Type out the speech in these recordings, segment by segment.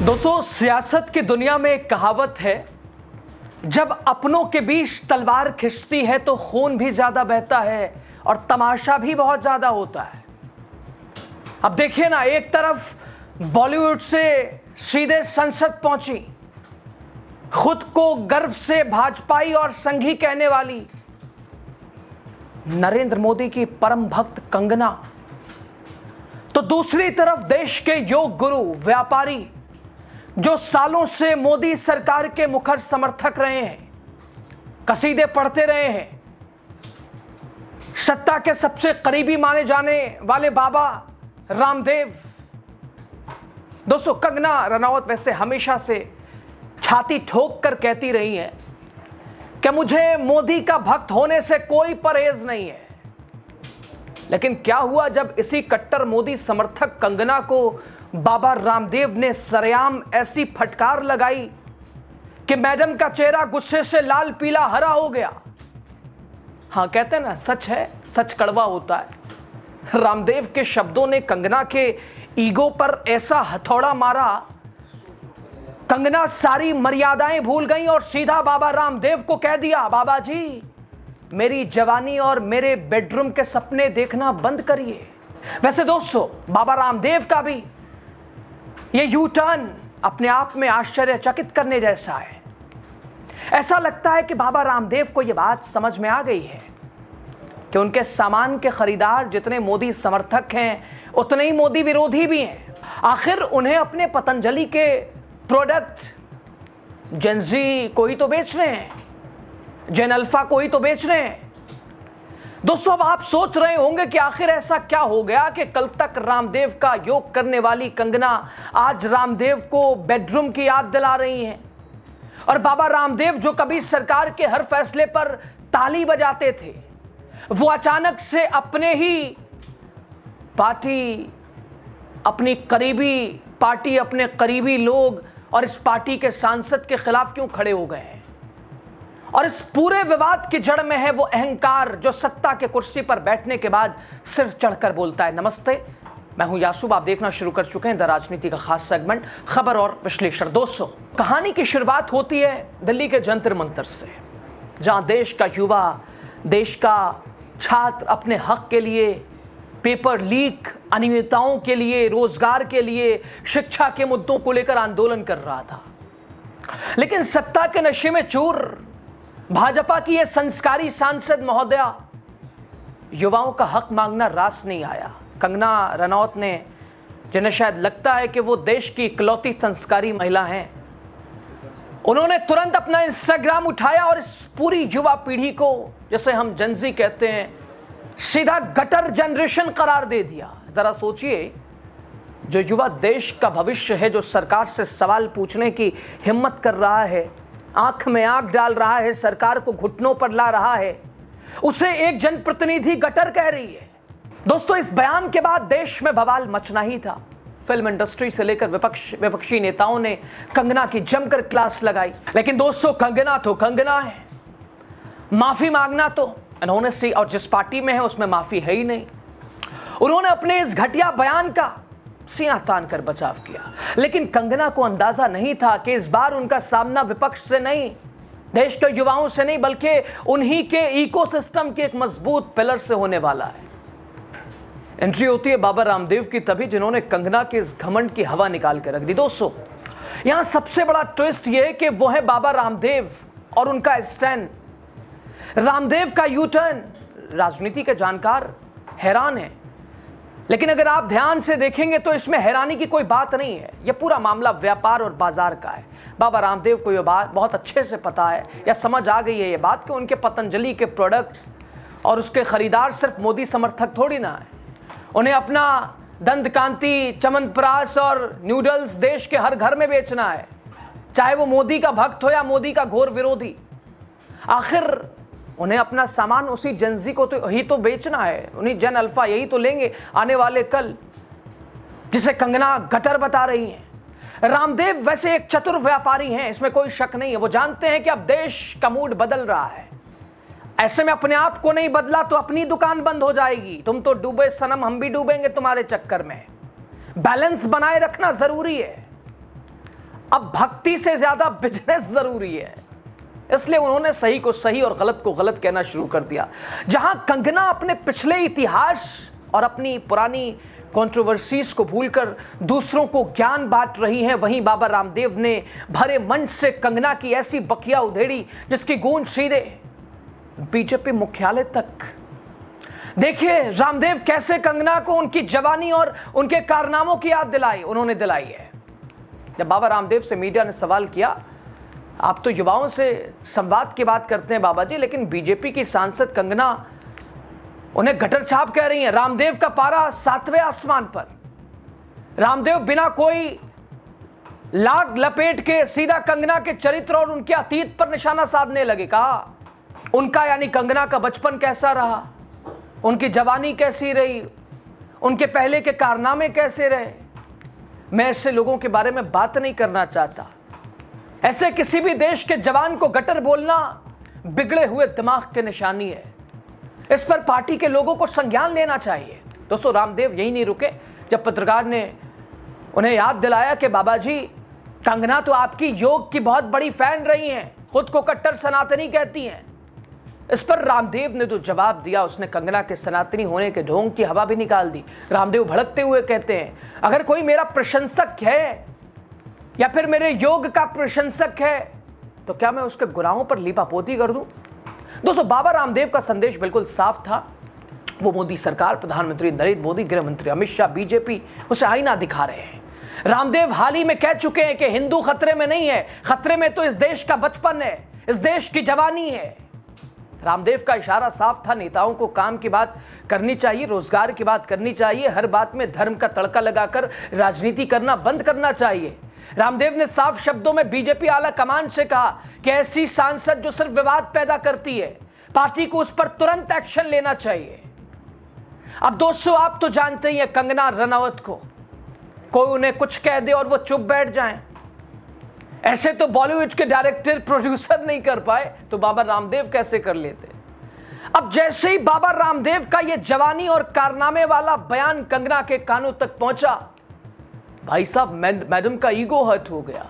दोस्तों, सियासत की दुनिया में एक कहावत है, जब अपनों के बीच तलवार खिंचती है तो खून भी ज्यादा बहता है और तमाशा भी बहुत ज्यादा होता है। अब देखिए ना, एक तरफ बॉलीवुड से सीधे संसद पहुंची, खुद को गर्व से भाजपाई और संघी कहने वाली नरेंद्र मोदी की परम भक्त कंगना, तो दूसरी तरफ देश के योग गुरु, व्यापारी, जो सालों से मोदी सरकार के मुखर समर्थक रहे हैं, कसीदे पढ़ते रहे हैं, सत्ता के सबसे करीबी माने जाने वाले बाबा रामदेव। दोस्तों, कंगना रनौत वैसे हमेशा से छाती ठोक कर कहती रही हैं कि मुझे मोदी का भक्त होने से कोई परहेज नहीं है। लेकिन क्या हुआ जब इसी कट्टर मोदी समर्थक कंगना को बाबा रामदेव ने सरेआम ऐसी फटकार लगाई कि मैडम का चेहरा गुस्से से लाल पीला हरा हो गया। हाँ, कहते हैं ना, सच है, सच कड़वा होता है। रामदेव के शब्दों ने कंगना के ईगो पर ऐसा हथौड़ा मारा, कंगना सारी मर्यादाएं भूल गई और सीधा बाबा रामदेव को कह दिया, बाबा जी, मेरी जवानी और मेरे बेडरूम के सपने देखना बंद करिए। वैसे दोस्तों, बाबा रामदेव का भी ये यू टर्न अपने आप में आश्चर्यचकित करने जैसा है। ऐसा लगता है कि बाबा रामदेव को यह बात समझ में आ गई है कि उनके सामान के खरीदार जितने मोदी समर्थक हैं, उतने ही मोदी विरोधी भी हैं। आखिर उन्हें अपने पतंजलि के प्रोडक्ट जेनजी को ही तो बेच रहे हैं, जेन अल्फा को ही तो बेच रहे हैं। दोस्तों, अब आप सोच रहे होंगे कि आखिर ऐसा क्या हो गया कि कल तक रामदेव का योग करने वाली कंगना आज रामदेव को बेडरूम की याद दिला रही हैं। और बाबा रामदेव जो कभी सरकार के हर फैसले पर ताली बजाते थे, वो अचानक से अपने ही पार्टी, अपनी करीबी पार्टी, अपने करीबी लोग और इस पार्टी के सांसद के खिलाफ क्यों खड़े हो गए हैं? और इस पूरे विवाद की जड़ में है वो अहंकार जो सत्ता के कुर्सी पर बैठने के बाद सिर चढ़कर बोलता है। नमस्ते, मैं हूं यासूब। आप देखना शुरू कर चुके हैं द राजनीति का खास सेगमेंट, खबर और विश्लेषण। दोस्तों, कहानी की शुरुआत होती है दिल्ली के जंतर मंतर से, जहां देश का युवा, देश का छात्र अपने हक के लिए, पेपर लीक, अनियमितताओं के लिए, रोजगार के लिए, शिक्षा के मुद्दों को लेकर आंदोलन कर रहा था। लेकिन सत्ता के नशे में चूर भाजपा की यह संस्कारी सांसद महोदया युवाओं का हक मांगना रास नहीं आया। कंगना रनौत ने, जिन्हें शायद लगता है कि वो देश की इकलौती संस्कारी महिला हैं, उन्होंने तुरंत अपना इंस्टाग्राम उठाया और इस पूरी युवा पीढ़ी को, जैसे हम जेनजी कहते हैं, सीधा गटर जनरेशन करार दे दिया। जरा सोचिए, जो युवा देश का भविष्य है, जो सरकार से सवाल पूछने की हिम्मत कर रहा है, आंख में आंख डाल रहा है, सरकार को घुटनों पर ला रहा है, उसे एक जनप्रतिनिधि गटर कह रही है। दोस्तों, इस बयान के बाद देश में बवाल मचना ही था। फिल्म इंडस्ट्री से लेकर विपक्षी नेताओं ने कंगना की जमकर क्लास लगाई। लेकिन दोस्तों, कंगना तो कंगना है, माफी मांगना तो इन्होंने सी, और जिस पार्टी में है उसमें माफी है ही नहीं। उन्होंने अपने इस घटिया बयान का सीना तान कर बचाव किया। लेकिन कंगना को अंदाजा नहीं था कि इस बार उनका सामना विपक्ष से नहीं, देश के युवाओं से नहीं, बल्कि उन्हीं के इकोसिस्टम के एक मजबूत पिलर से होने वाला है। एंट्री होती है बाबा रामदेव की तभी, जिन्होंने कंगना के इस घमंड की हवा निकाल के रख दी। दोस्तों, यहां सबसे बड़ा ट्विस्ट यह है कि वो है बाबा रामदेव और उनका स्टैंड। रामदेव का यू टर्न, राजनीति के जानकार हैरान है। लेकिन अगर आप ध्यान से देखेंगे तो इसमें हैरानी की कोई बात नहीं है। यह पूरा मामला व्यापार और बाजार का है। बाबा रामदेव को यह बात बहुत अच्छे से पता है, या समझ आ गई है यह बात, कि उनके पतंजलि के प्रोडक्ट्स और उसके खरीदार सिर्फ मोदी समर्थक थोड़ी ना है। उन्हें अपना दंतकांति, च्यवनप्राश और नूडल्स देश के हर घर में बेचना है, चाहे वो मोदी का भक्त हो या मोदी का घोर विरोधी। आखिर उन्हें अपना सामान उसी जेनजी को तो ही तो बेचना है, उन्हीं जेन अल्फा यही तो लेंगे आने वाले कल, जिसे कंगना गटर बता रही हैं। रामदेव वैसे एक चतुर व्यापारी हैं, इसमें कोई शक नहीं है। वो जानते हैं कि अब देश का मूड बदल रहा है, ऐसे में अपने आप को नहीं बदला तो अपनी दुकान बंद हो जाएगी। तुम तो डूबे सनम, हम भी डूबेंगे तुम्हारे चक्कर में। बैलेंस बनाए रखना जरूरी है। अब भक्ति से ज्यादा बिजनेस जरूरी है, इसलिए उन्होंने सही को सही और गलत को गलत कहना शुरू कर दिया। जहां कंगना अपने पिछले इतिहास और अपनी पुरानी कंट्रोवर्सीज को भूलकर दूसरों को ज्ञान बांट रही हैं, वहीं बाबा रामदेव ने भरे मंच से कंगना की ऐसी बखिया उधेड़ी जिसकी गूंज सीधे बीजेपी मुख्यालय तक। देखिए रामदेव कैसे कंगना को उनकी जवानी और उनके कारनामों की याद उन्होंने दिलाई है। जब बाबा रामदेव से मीडिया ने सवाल किया, आप तो युवाओं से संवाद की बात करते हैं बाबा जी, लेकिन बीजेपी की सांसद कंगना उन्हें गटर छाप कह रही हैं, रामदेव का पारा 7वें आसमान पर। रामदेव बिना कोई लाग लपेट के सीधा कंगना के चरित्र और उनके अतीत पर निशाना साधने लगे। कहा उनका यानी कंगना का बचपन कैसा रहा, उनकी जवानी कैसी रही, उनके पहले के कारनामे कैसे रहे। मैं ऐसे लोगों के बारे में बात नहीं करना चाहता। ऐसे किसी भी देश के जवान को गटर बोलना बिगड़े हुए दिमाग की निशानी है। इस पर पार्टी के लोगों को संज्ञान लेना चाहिए। दोस्तों रामदेव यही नहीं रुके जब पत्रकार ने उन्हें याद दिलाया कि बाबा जी कंगना तो आपकी योग की बहुत बड़ी फैन रही हैं, खुद को कट्टर सनातनी कहती हैं। इस पर रामदेव ने जो जवाब दिया, उसने कंगना के सनातनी होने के ढोंग की हवा भी निकाल दी। रामदेव भड़कते हुए कहते हैं, अगर कोई मेरा प्रशंसक है या फिर मेरे योग का प्रशंसक है तो क्या मैं उसके गुनाहों पर लीपापोती कर दूं? दोस्तों बाबा रामदेव का संदेश बिल्कुल साफ था। वो मोदी सरकार, प्रधानमंत्री नरेंद्र मोदी, गृह मंत्री अमित शाह, बीजेपी उसे आईना दिखा रहे हैं। रामदेव हाल ही में कह चुके हैं कि हिंदू खतरे में नहीं है, खतरे में तो इस देश का बचपन है, इस देश की जवानी है। रामदेव का इशारा साफ था, नेताओं को काम की बात करनी चाहिए, रोजगार की बात करनी चाहिए, हर बात में धर्म का तड़का लगाकर राजनीति करना बंद करना चाहिए। रामदेव ने साफ शब्दों में बीजेपी आला कमान से कहा कि ऐसी सांसद जो सिर्फ विवाद पैदा करती है, पार्टी को उस पर तुरंत एक्शन लेना चाहिए। अब दोस्तों आप तो जानते ही हैं कंगना रनावत को, कोई उन्हें कुछ कह दे और वो चुप बैठ जाएं। ऐसे तो बॉलीवुड के डायरेक्टर प्रोड्यूसर नहीं कर पाए, तो बाबा रामदेव कैसे कर लेते। अब जैसे ही बाबा रामदेव का ये जवानी और कारनामे वाला बयान कंगना के कानों तक पहुंचा, भाई साहब मैडम का ईगो हर्ट हो गया।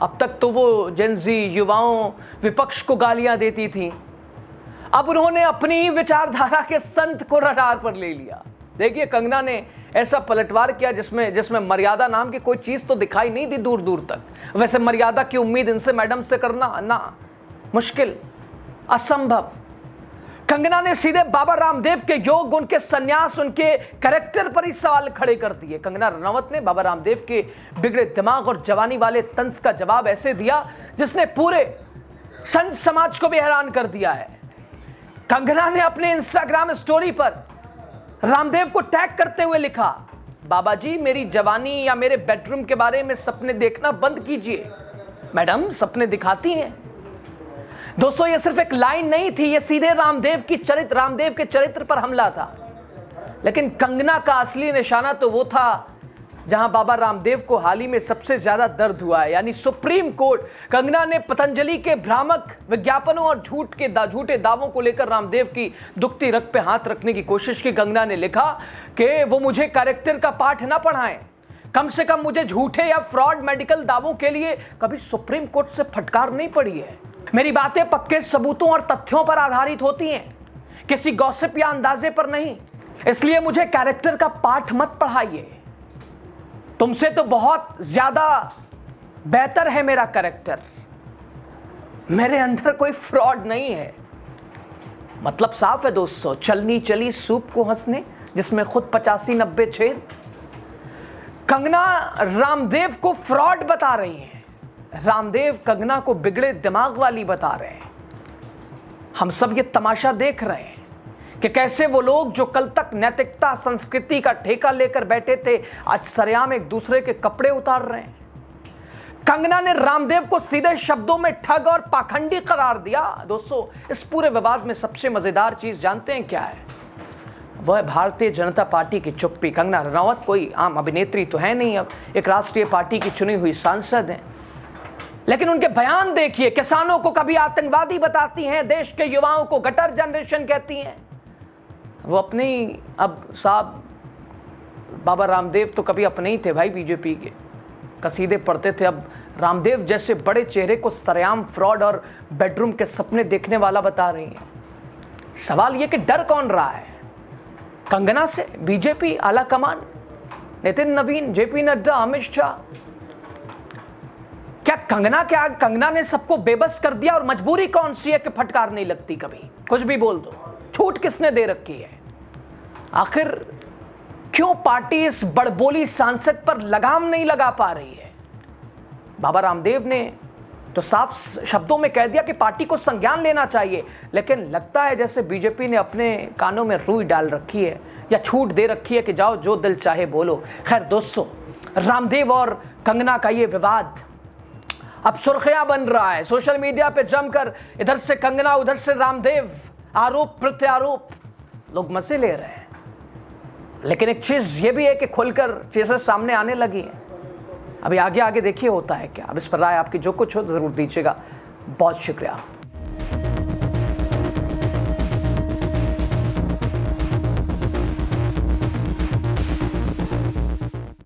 अब तक तो वो जेनजी युवाओं, विपक्ष को गालियां देती थी, अब उन्होंने अपनी ही विचारधारा के संत को रडार पर ले लिया। देखिए कंगना ने ऐसा पलटवार किया जिसमें मर्यादा नाम की कोई चीज तो दिखाई नहीं दी दूर दूर तक। वैसे मर्यादा की उम्मीद इनसे मैडम से करना ना मुश्किल, असंभव। कंगना ने सीधे बाबा रामदेव के योग, उनके सन्यास, उनके कैरेक्टर पर ही सवाल खड़े कर दिए। कंगना रनावत ने बाबा रामदेव के बिगड़े दिमाग और जवानी वाले तंज का जवाब ऐसे दिया जिसने पूरे संत समाज को भी हैरान कर दिया है। कंगना ने अपने इंस्टाग्राम स्टोरी पर रामदेव को टैग करते हुए लिखा, बाबा जी मेरी जवानी या मेरे बेडरूम के बारे में सपने देखना बंद कीजिए, मैडम सपने दिखाती हैं। दोस्तों ये सिर्फ एक लाइन नहीं थी, ये सीधे रामदेव के चरित्र पर हमला था। लेकिन कंगना का असली निशाना तो वो था जहां बाबा रामदेव को हाल ही में सबसे ज्यादा दर्द हुआ है, यानी सुप्रीम कोर्ट। कंगना ने पतंजलि के भ्रामक विज्ञापनों और झूठे दावों को लेकर रामदेव की दुखती रग पे हाथ रखने की कोशिश की। कंगना ने लिखा कि वो मुझे कैरेक्टर का पाठ ना पढ़ाएं, कम से कम मुझे झूठे या फ्रॉड मेडिकल दावों के लिए कभी सुप्रीम कोर्ट से फटकार नहीं पड़ी है। मेरी बातें पक्के सबूतों और तथ्यों पर आधारित होती हैं, किसी गॉसिप या अंदाजे पर नहीं, इसलिए मुझे कैरेक्टर का पाठ मत पढ़ाइए। तुमसे तो बहुत ज्यादा बेहतर है मेरा कैरेक्टर, मेरे अंदर कोई फ्रॉड नहीं है। मतलब साफ है दोस्तों, चलनी चली सूप को हंसने जिसमें खुद 85-90 छेद। कंगना रामदेव को फ्रॉड बता रही हैं, रामदेव कंगना को बिगड़े दिमाग वाली बता रहे हैं। हम सब ये तमाशा देख रहे हैं कि कैसे वो लोग जो कल तक नैतिकता, संस्कृति का ठेका लेकर बैठे थे, आज सरेआम एक दूसरे के कपड़े उतार रहे हैं। कंगना ने रामदेव को सीधे शब्दों में ठग और पाखंडी करार दिया। दोस्तों इस पूरे विवाद में सबसे मजेदार चीज जानते हैं क्या है? वह है भारतीय जनता पार्टी की चुप्पी। कंगना रनावत कोई आम अभिनेत्री तो है नहीं, अब एक राष्ट्रीय पार्टी की चुनी हुई सांसद हैं, लेकिन उनके बयान देखिए। किसानों को कभी आतंकवादी बताती हैं, देश के युवाओं को गटर जनरेशन कहती हैं। वो अपने ही, अब साहब बाबा रामदेव तो कभी अपने ही थे भाई बीजेपी के, कसीदे पढ़ते थे, अब रामदेव जैसे बड़े चेहरे को सरेआम फ्रॉड और बेडरूम के सपने देखने वाला बता रही हैं। सवाल ये कि डर कौन रहा है? कंगना से? बीजेपी आला कमान, नितिन नवीन, जेपी नड्डा, अमित शाह? क्या कंगना ने सबको बेबस कर दिया? और मजबूरी कौन सी है कि फटकार नहीं लगती, कभी कुछ भी बोल दो? छूट किसने दे रखी है? आखिर क्यों पार्टी इस बड़बोली सांसद पर लगाम नहीं लगा पा रही है? बाबा रामदेव ने तो साफ शब्दों में कह दिया कि पार्टी को संज्ञान लेना चाहिए, लेकिन लगता है जैसे बीजेपी ने अपने कानों में रुई डाल रखी है या छूट दे रखी है कि जाओ जो दिल चाहे बोलो। खैर दोस्तों, रामदेव और कंगना का ये विवाद अब सुर्खियां बन रहा है सोशल मीडिया पे जमकर। इधर से कंगना, उधर से रामदेव, आरोप प्रत्यारोप, लोग मजे ले रहे हैं। लेकिन एक चीज ये भी है कि खुलकर चीजें सामने आने लगी हैं। अभी आगे आगे देखिए होता है क्या। अब इस पर राय आपकी जो कुछ हो जरूर दीजिएगा। बहुत शुक्रिया।